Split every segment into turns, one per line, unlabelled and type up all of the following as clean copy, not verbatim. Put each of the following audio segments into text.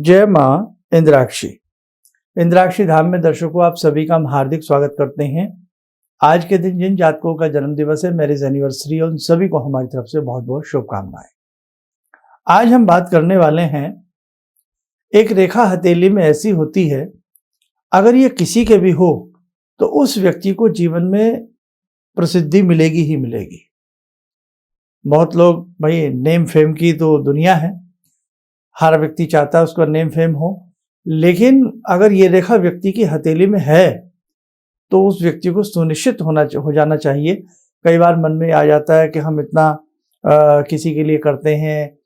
जय मां इंद्राक्षी। इंद्राक्षी धाम में दर्शकों आप सभी का हम हार्दिक स्वागत करते हैं। आज के दिन जिन जातकों का जन्म दिवस है, मैरिज एनिवर्सरी है, उन सभी को हमारी तरफ से बहुत बहुत शुभकामनाएं। आज हम बात करने वाले हैं, एक रेखा हथेली में ऐसी होती है, अगर ये किसी के भी हो तो उस व्यक्ति को जीवन में प्रसिद्धि मिलेगी ही मिलेगी। बहुत लोग, भाई नेम फेम की तो दुनिया है, हर व्यक्ति चाहता है उसका नेम फेम हो, लेकिन अगर ये रेखा व्यक्ति की हथेली में है तो उस व्यक्ति को सुनिश्चित हो जाना चाहिए। कई बार मन में आ जाता है कि हम इतना किसी के लिए करते हैं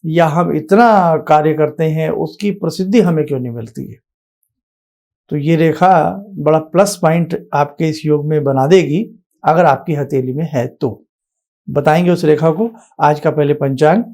या हम इतना कार्य करते हैं, उसकी प्रसिद्धि हमें क्यों नहीं मिलती है। तो ये रेखा बड़ा प्लस पॉइंट आपके इस योग में बना देगी अगर आपकी हथेली में है तो। बताएंगे उस रेखा को। आज का पहले पंचांग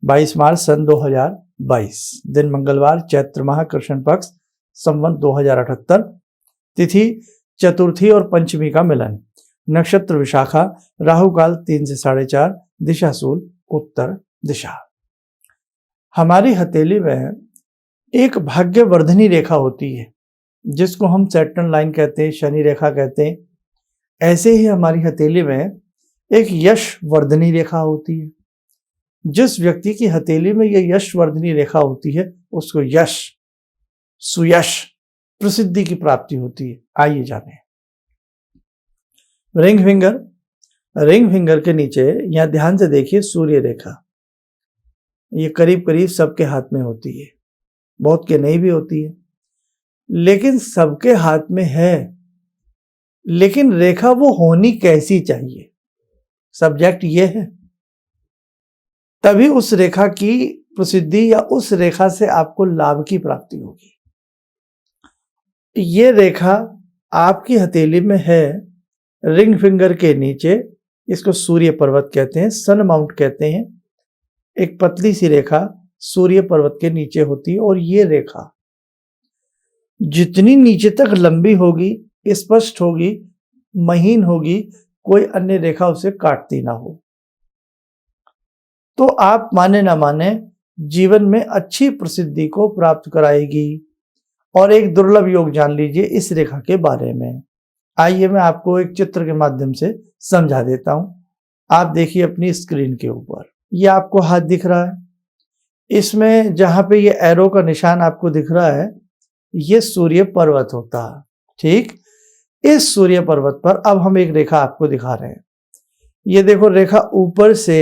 22 मार्च सन 2022, दिन मंगलवार, चैत्र माह, कृष्ण पक्ष, संवत 2078, तिथि चतुर्थी और पंचमी का मिलन, नक्षत्र विशाखा, राहु काल 3 से 4:30, दिशा शूल उत्तर दिशा। हमारी हथेली में एक भाग्यवर्धनी रेखा होती है जिसको हम सैटर्न लाइन कहते हैं, शनि रेखा कहते हैं। ऐसे ही हमारी हथेली में एक यश वर्धनी रेखा होती है। जिस व्यक्ति की हथेली में यह यशवर्धनी रेखा होती है उसको यश, सुयश, प्रसिद्धि की प्राप्ति होती है। आइए जाने। रिंग फिंगर के नीचे यहां ध्यान से देखिए, सूर्य रेखा। ये करीब करीब सबके हाथ में होती है, बहुत के नहीं भी होती है, लेकिन सबके हाथ में है। लेकिन रेखा वो होनी कैसी चाहिए, सब्जेक्ट ये है। तभी उस रेखा की प्रसिद्धि या उस रेखा से आपको लाभ की प्राप्ति होगी। ये रेखा आपकी हथेली में है, रिंग फिंगर के नीचे, इसको सूर्य पर्वत कहते हैं, सन माउंट कहते हैं। एक पतली सी रेखा सूर्य पर्वत के नीचे होती है और ये रेखा जितनी नीचे तक लंबी होगी, स्पष्ट होगी, महीन होगी, कोई अन्य रेखा उसे काटती ना हो, तो आप माने ना माने जीवन में अच्छी प्रसिद्धि को प्राप्त कराएगी। और एक दुर्लभ योग जान लीजिए इस रेखा के बारे में। आइए मैं आपको एक चित्र के माध्यम से समझा देता हूं। आप देखिए अपनी स्क्रीन के ऊपर, ये आपको हाथ दिख रहा है, इसमें जहां पे ये एरो का निशान आपको दिख रहा है, ये सूर्य पर्वत होता है। ठीक, इस सूर्य पर्वत पर अब हम एक रेखा आपको दिखा रहे हैं। ये देखो, रेखा ऊपर से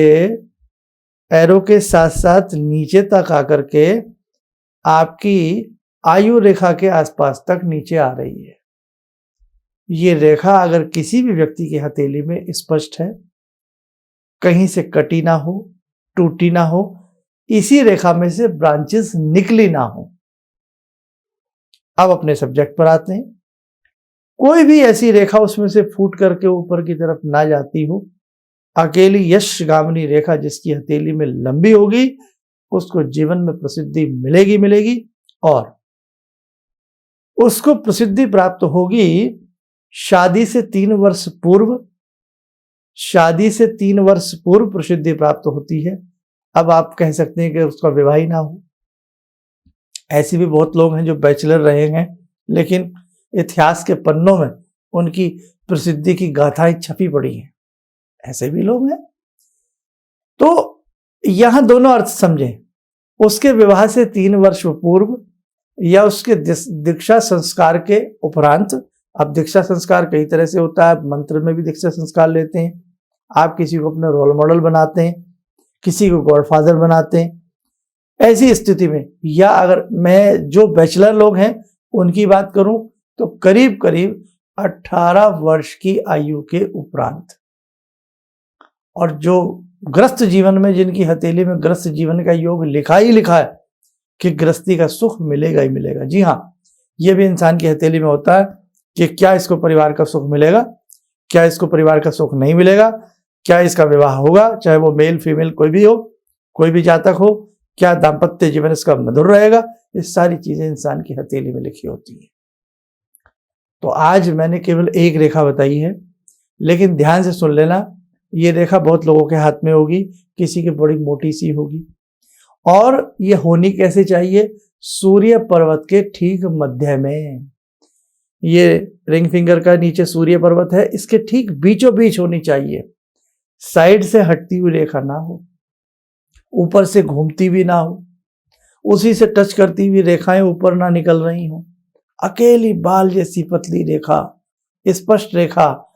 एरो के साथ साथ नीचे तक आकर के आपकी आयु रेखा के आसपास तक नीचे आ रही है। ये रेखा अगर किसी भी व्यक्ति की हथेली में स्पष्ट है, कहीं से कटी ना हो, टूटी ना हो, इसी रेखा में से ब्रांचेस निकली ना हो। अब अपने सब्जेक्ट पर आते हैं। कोई भी ऐसी रेखा उसमें से फूट करके ऊपर की तरफ ना जाती हो, अकेली यशगामिनी रेखा जिसकी हथेली में लंबी होगी, उसको जीवन में प्रसिद्धि मिलेगी और उसको प्रसिद्धि प्राप्त होगी शादी से 3 वर्ष पूर्व। शादी से 3 वर्ष पूर्व प्रसिद्धि प्राप्त होती है। अब आप कह सकते हैं कि उसका विवाह ही ना हो। ऐसे भी बहुत लोग हैं जो बैचलर रहे हैं, लेकिन इतिहास के पन्नों में उनकी प्रसिद्धि की गाथाएं छपी पड़ी हैं। ऐसे भी लोग हैं। तो यहां दोनों अर्थ समझें, उसके विवाह से 3 वर्ष पूर्व या उसके दीक्षा संस्कार के उपरांत। अब दीक्षा संस्कार कई तरह से होता है, मंत्र में भी दीक्षा संस्कार लेते हैं। आप किसी को अपने रोल मॉडल बनाते हैं, किसी को गॉडफादर बनाते हैं। ऐसी स्थिति में, या अगर मैं जो बैचलर लोग हैं उनकी बात करूं तो करीब करीब 18 वर्ष की आयु के उपरांत। और जो ग्रस्त जीवन में, जिनकी हथेली में ग्रस्त जीवन का योग लिखा ही लिखा है कि गृहस्थी का सुख मिलेगा ही मिलेगा। जी हाँ, ये भी इंसान की हथेली में होता है कि क्या इसको परिवार का सुख मिलेगा, क्या इसको परिवार का सुख नहीं मिलेगा, क्या इसका विवाह होगा, चाहे वो मेल फीमेल कोई भी हो, कोई भी जातक हो, क्या दाम्पत्य जीवन इसका मधुर रहेगा। ये सारी चीजें इंसान की हथेली में लिखी होती है। तो आज मैंने केवल एक रेखा बताई है, लेकिन ध्यान से सुन लेना। ये रेखा बहुत लोगों के हाथ में होगी, किसी की बड़ी मोटी सी होगी। और ये होनी कैसे चाहिए, सूर्य पर्वत के ठीक मध्य में। ये रिंग फिंगर का नीचे सूर्य पर्वत है, इसके ठीक बीचों बीच होनी चाहिए। साइड से हटती हुई रेखा ना हो, ऊपर से घूमती भी ना हो, उसी से टच करती हुई रेखाएं ऊपर ना निकल रही हो, अकेली बाल जैसी पतली रेखा, स्पष्ट रेखा।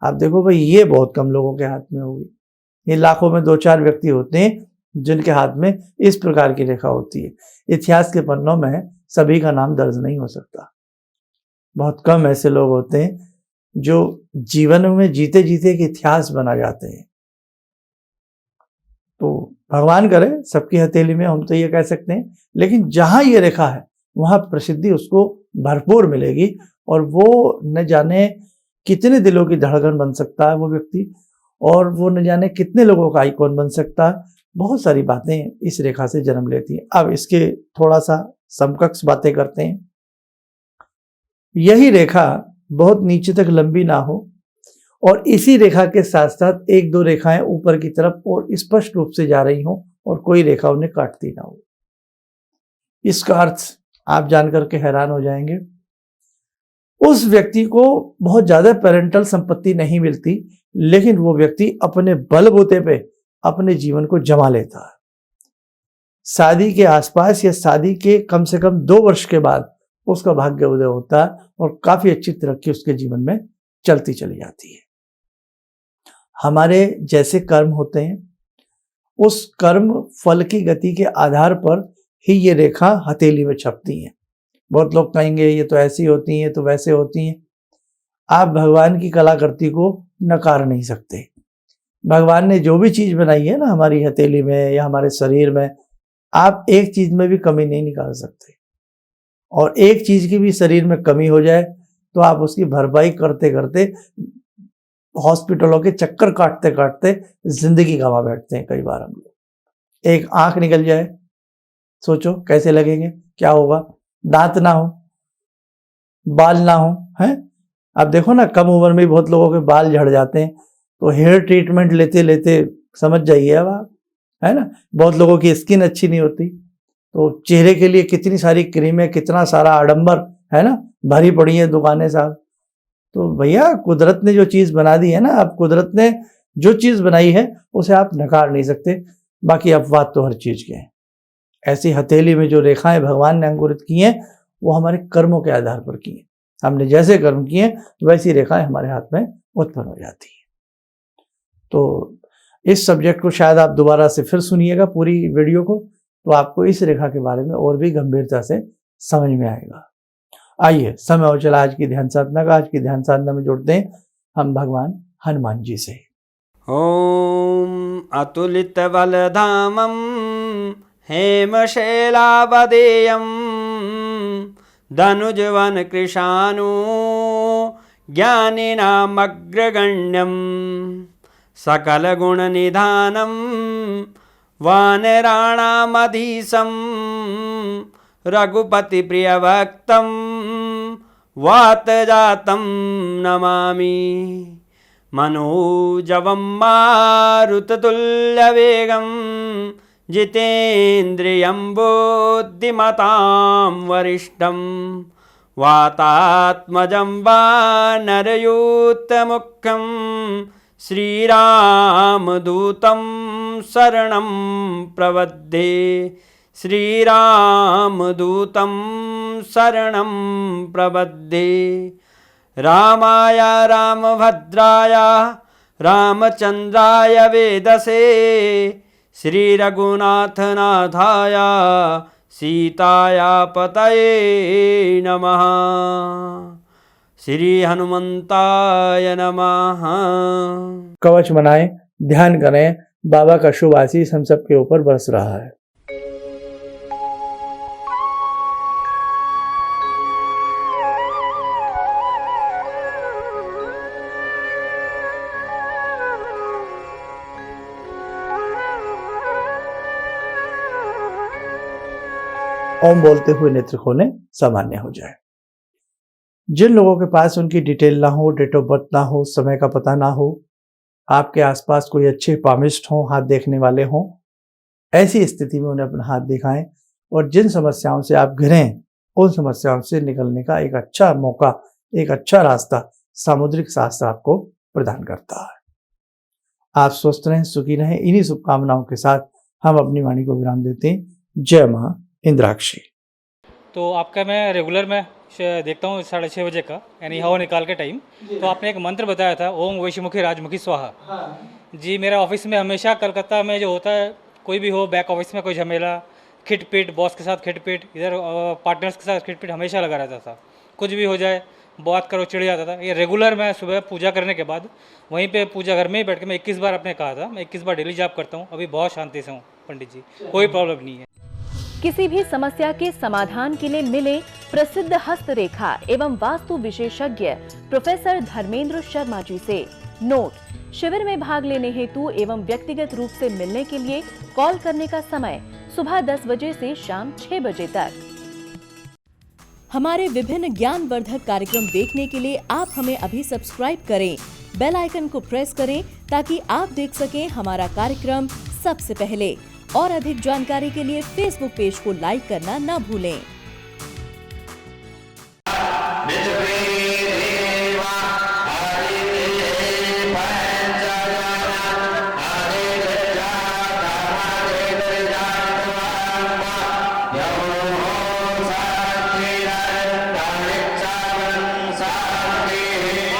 आप देखो भाई, ये बहुत कम लोगों के हाथ में होगी। ये लाखों में 2-4 व्यक्ति होते हैं जिनके हाथ में इस प्रकार की रेखा होती है। इतिहास के पन्नों में सभी का नाम दर्ज नहीं हो सकता। बहुत कम ऐसे लोग होते हैं जो जीवन में जीते जीते एक इतिहास बना जाते हैं। तो भगवान करे सबकी हथेली में, हम तो ये कह सकते हैं। लेकिन जहां ये रेखा है वहां प्रसिद्धि उसको भरपूर मिलेगी, और वो न जाने कितने दिलों की धड़कन बन सकता है वो व्यक्ति, और वो न जाने कितने लोगों का आइकॉन बन सकता है। बहुत सारी बातें इस रेखा से जन्म लेती हैं। अब इसके थोड़ा सा समकक्ष बातें करते हैं। यही रेखा बहुत नीचे तक लंबी ना हो, और इसी रेखा के साथ साथ 1-2 रेखाएं ऊपर की तरफ और स्पष्ट रूप से जा रही हो, और कोई रेखा उन्हें काटती ना हो। इसका अर्थ आप जानकर के हैरान हो जाएंगे। उस व्यक्ति को बहुत ज्यादा पेरेंटल संपत्ति नहीं मिलती, लेकिन वो व्यक्ति अपने बलबूते पे अपने जीवन को जमा लेता है। शादी के आसपास या शादी के कम से कम 2 वर्ष के बाद उसका भाग्य उदय होता है, और काफी अच्छी तरक्की उसके जीवन में चलती चली जाती है। हमारे जैसे कर्म होते हैं, उस कर्म फल की गति के आधार पर ही ये रेखा हथेली में छपती है। बहुत लोग कहेंगे ये तो ऐसी होती हैं, तो वैसे होती हैं। आप भगवान की कलाकृति को नकार नहीं सकते। भगवान ने जो भी चीज बनाई है ना हमारी हथेली में या हमारे शरीर में, आप एक चीज में भी कमी नहीं निकाल सकते। और एक चीज की भी शरीर में कमी हो जाए तो आप उसकी भरपाई करते करते, हॉस्पिटलों के चक्कर काटते काटते जिंदगी गंवा बैठते हैं कई बार हम लोग। एक आंख निकल जाए, सोचो कैसे लगेंगे, क्या होगा। दांत ना हो, बाल ना हो, हैं। अब देखो ना, कम उम्र में बहुत लोगों के बाल झड़ जाते हैं, तो हेयर ट्रीटमेंट लेते लेते समझ जाइए अब आप, है ना। बहुत लोगों की स्किन अच्छी नहीं होती, तो चेहरे के लिए कितनी सारी क्रीमें, कितना सारा आडंबर, है ना, भरी पड़ी है दुकानें साहब। तो भैया कुदरत ने जो चीज बना दी है ना, अब कुदरत ने जो चीज बनाई है उसे आप नकार नहीं सकते। बाकी अपवाद तो हर चीज के हैं। ऐसी हथेली में जो रेखाएं भगवान ने अंकुरित की हैं, वो हमारे कर्मों के आधार पर की हैं। हमने जैसे कर्म किए वैसी रेखाएं हमारे हाथ में उत्पन्न हो जाती हैं। तो इस सब्जेक्ट को शायद आप दोबारा से फिर सुनिएगा पूरी वीडियो को, तो आपको इस रेखा के बारे में और भी गंभीरता से समझ में आएगा। आइए, समय हो चला आज की ध्यान साधना का। आज की ध्यान साधना में जुड़ते हैं हम भगवान हनुमान जी से।
ओम अतुलित बलधामं हेमशैलावदेयं धनुजवन कृशानु ज्ञानिनामग्रगण्यं सकलगुणनिधानं वानराणामधीशं रघुपतिप्रियभक्तं वातजातं नमामि। मनोजवं मारुततुल्यवेगं जितेन्द्रियं बुद्धिमतां वरिष्ठं वातात्मजं वानरयूथमुख्यं श्रीरामदूतं शरणं प्रपद्ये। श्रीरामदूतं शरणं प्रपद्ये। रामाय रामभद्राय रामचन्द्राय वेदसे श्रीरघुनाथनाथाय सीताया पतये नमः। श्री हनुमंताय नमः।
कवच बनाएं, ध्यान करें, बाबा का शुभ आशीष हम सबके ऊपर बरस रहा है। ओम बोलते हुए नेत्र खोलें, सामान्य हो जाए। जिन लोगों के पास उनकी डिटेल ना हो, डेट ऑफ बर्थ ना हो, समय का पता ना हो, आपके आसपास कोई अच्छे पामिस्ट हों, हाथ देखने वाले हों, ऐसी स्थिति में उन्हें अपना हाथ दिखाएं और जिन समस्याओं से आप घिरे हैं उन समस्याओं से निकलने का एक अच्छा मौका, एक अच्छा रास्ता सामुद्रिक शास्त्र आपको प्रदान करता है। आप स्वस्थ रहें, सुखी रहें। इन्हीं शुभकामनाओं के साथ हम अपनी वाणी को विराम देते हैं। जय मां इंद्राक्षी।
तो आपका मैं रेगुलर में देखता हूँ 6:30 बजे का, यानी हवा निकाल के टाइम। तो आपने एक मंत्र बताया था, ओम वैश्यमुखी राजमुखी स्वाहा। जी, मेरा ऑफिस में हमेशा कलकत्ता में जो होता है, कोई भी हो, बैक ऑफिस में कोई झमेला, खिटपिट, बॉस के साथ खिटपिट, इधर पार्टनर्स के साथ खिटपिट हमेशा लगा रहता था। कुछ भी हो जाए, बात करो, चिढ़ जाता था। ये रेगुलर मैं सुबह पूजा करने के बाद वहीं पे पूजा घर में ही बैठ के मैं 21 बार आपने कहा था, मैं 21 बार डेली जाप करता हूँ। अभी बहुत शांति से हूँ पंडित जी, कोई प्रॉब्लम नहीं है।
किसी भी समस्या के समाधान के लिए मिले प्रसिद्ध हस्तरेखा एवं वास्तु विशेषज्ञ प्रोफेसर धर्मेंद्र शर्मा जी से। नोट: शिविर में भाग लेने हेतु एवं व्यक्तिगत रूप से मिलने के लिए कॉल करने का समय सुबह 10 बजे से शाम 6 बजे तक। हमारे विभिन्न ज्ञानवर्धक कार्यक्रम देखने के लिए आप हमें अभी सब्सक्राइब करें, बेल आइकन को प्रेस करें ताकि आप देख सकें हमारा कार्यक्रम सबसे पहले। और अधिक जानकारी के लिए फेसबुक पेज को लाइक करना न भूलें।